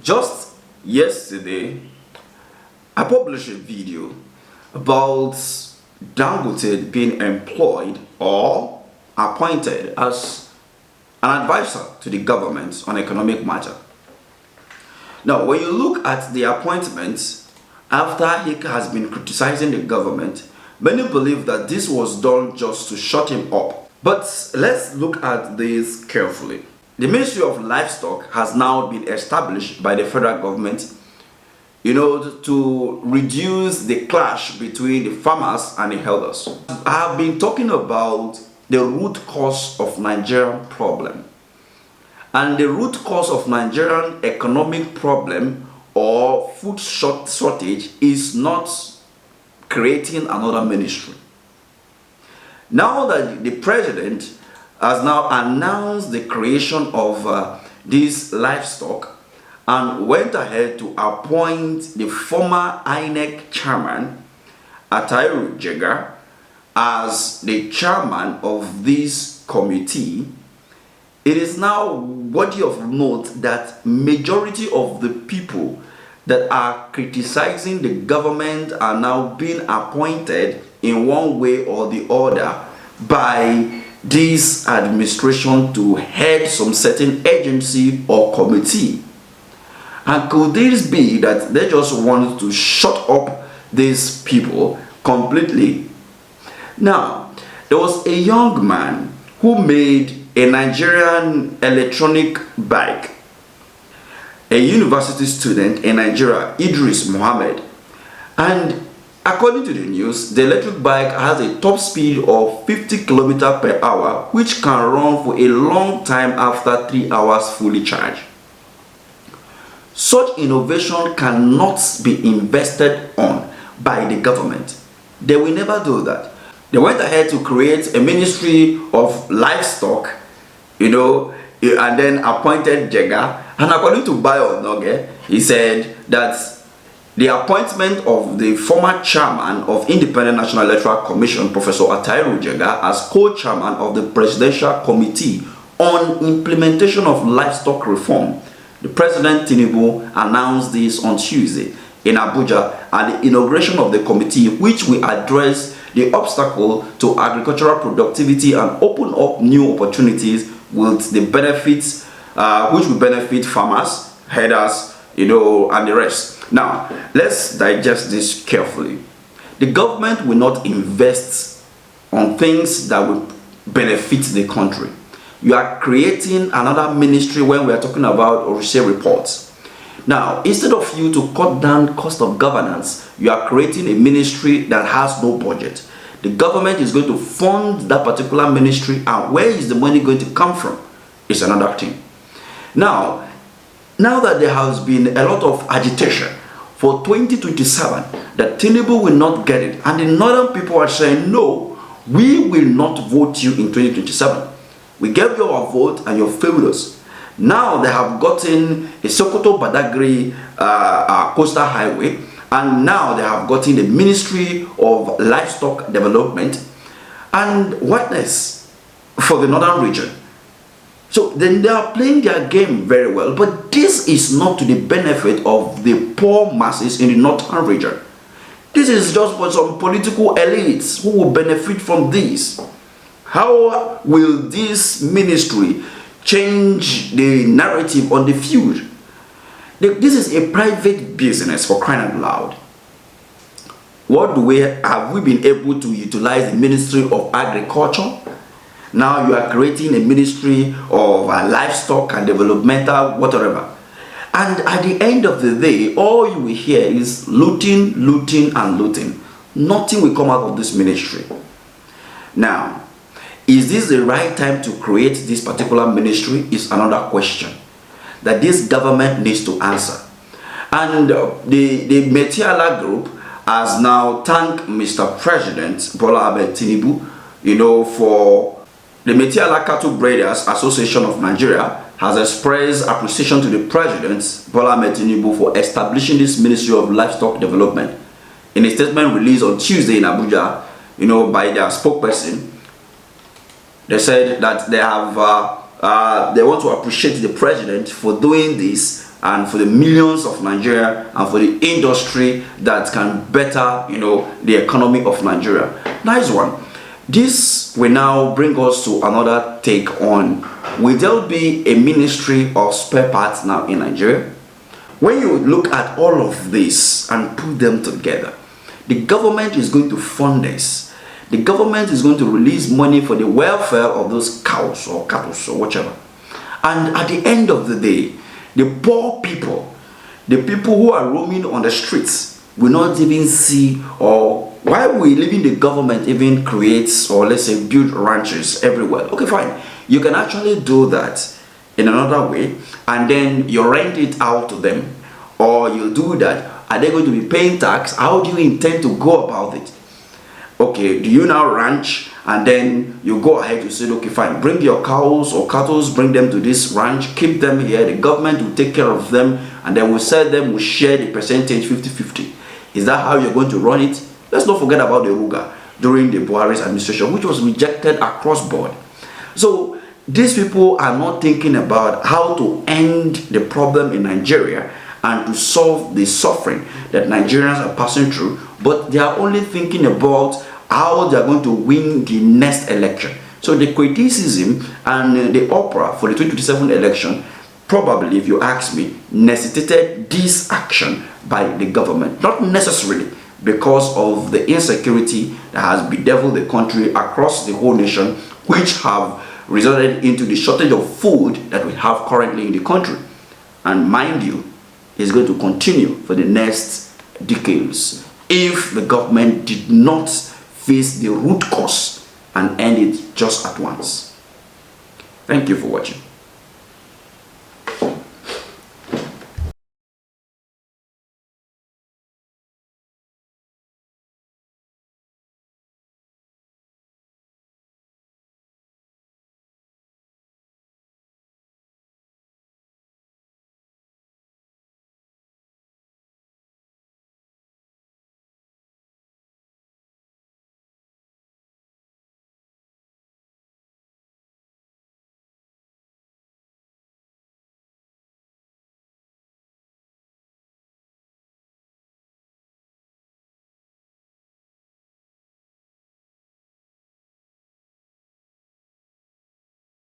Just yesterday, I published a video about Dangote being employed or appointed as an advisor to the government on economic matter. Now, when you look at the appointment after he has been criticizing the government, many believe that this was done just to shut him up. But let's look at this carefully. The Ministry of Livestock has now been established by the federal government, to reduce the clash between the farmers and the herders. I have been talking about the root cause of Nigerian problem. And the root cause of Nigerian economic problem or food shortage is not creating another ministry. Now that the president has now announced the creation of this livestock and went ahead to appoint the former INEC chairman, Tinubu Plans as the chairman of this committee, it is now worthy of note that majority of the people that are criticizing the government are now being appointed in one way or the other by this administration to head some certain agency or committee. And could this be that they just want to shut up these people completely? Now, there was a young man who made a Nigerian electronic bike, a university student in Nigeria, Idris Mohammed. And according to the news, the electric bike has a top speed of 50 km per hour, which can run for a long time after 3 hours fully charged. Such innovation cannot be invested on by the government. They will never do that. They went ahead to create a ministry of livestock, and then appointed Jega. And according to Bayo Noge, he said that the appointment of the former chairman of Independent National Electoral Commission, Professor Tinubu Plans as co-chairman of the Presidential Committee on Implementation of Livestock Reform. The President Tinubu announced this on Tuesday in Abuja at the inauguration of the committee, which will address the obstacle to agricultural productivity and open up new opportunities with the benefits which will benefit farmers, herders, and the rest. Now, let's digest this carefully. The government will not invest on things that will benefit the country. You are creating another ministry when we are talking about Orisha reports. Now, instead of you to cut down cost of governance, you are creating a ministry that has no budget. The government is going to fund that particular ministry, and where is the money going to come from? It's another thing. Now that there has been a lot of agitation for 2027, that Tinubu will not get it, and the northern people are saying, no, we will not vote you in 2027. We gave you our vote and you failed us. Now they have gotten a Sokoto Badagry coastal highway, and now they have gotten the Ministry of Livestock Development and whatness for the northern region. So then they are playing their game very well, but this is not to the benefit of the poor masses in the northern region. This is just for some political elites who will benefit from this. How will this ministry change the narrative on the field? This is a private business, for crying out loud. Have we been able to utilize the Ministry of Agriculture? Now you are creating a Ministry of Livestock and Developmental, whatever. And at the end of the day, all you will hear is looting, looting, and looting. Nothing will come out of this ministry. Now, is this the right time to create this particular ministry? Is another question that this government needs to answer. And the Metiala group has now thanked Mr. President Bola Ahmed Tinubu, for the Metiala Cattle Breeders Association of Nigeria has expressed appreciation to the President Bola Ahmed Tinubu for establishing this Ministry of Livestock Development. In a statement released on Tuesday in Abuja, by their spokesperson, they said that they have they want to appreciate the president for doing this, and for the millions of Nigeria, and for the industry that can better, the economy of Nigeria. Nice one. This will now bring us to another take on, will there be a ministry of spare parts now in Nigeria? When you look at all of this and put them together, the government is going to fund this. The government is going to release money for the welfare of those cows or cattle or whatever. And at the end of the day, the poor people, the people who are roaming on the streets, will not even see, or why we leaving the government even creates, or let's say build ranches everywhere. Okay, fine. You can actually do that in another way, and then you rent it out to them, or you do that. Are they going to be paying tax? How do you intend to go about it? Okay, do you now ranch, and then you go ahead to say, okay, fine, bring your cows or cattle, bring them to this ranch, keep them here, the government will take care of them, and then we'll sell them, we'll share the percentage 50-50. Is that how you're going to run it? Let's not forget about the Ruga during the Buhari's administration, which was rejected across board. So these people are not thinking about how to end the problem in Nigeria and to solve the suffering that Nigerians are passing through, but they are only thinking about how they are going to win the next election. So the criticism and the opera for the 2027 election, probably, if you ask me, necessitated this action by the government. Not necessarily because of the insecurity that has bedeviled the country across the whole nation, which have resulted into the shortage of food that we have currently in the country. And mind you, it's going to continue for the next decades if the government did not face the root cause and end it just at once. Thank you for watching.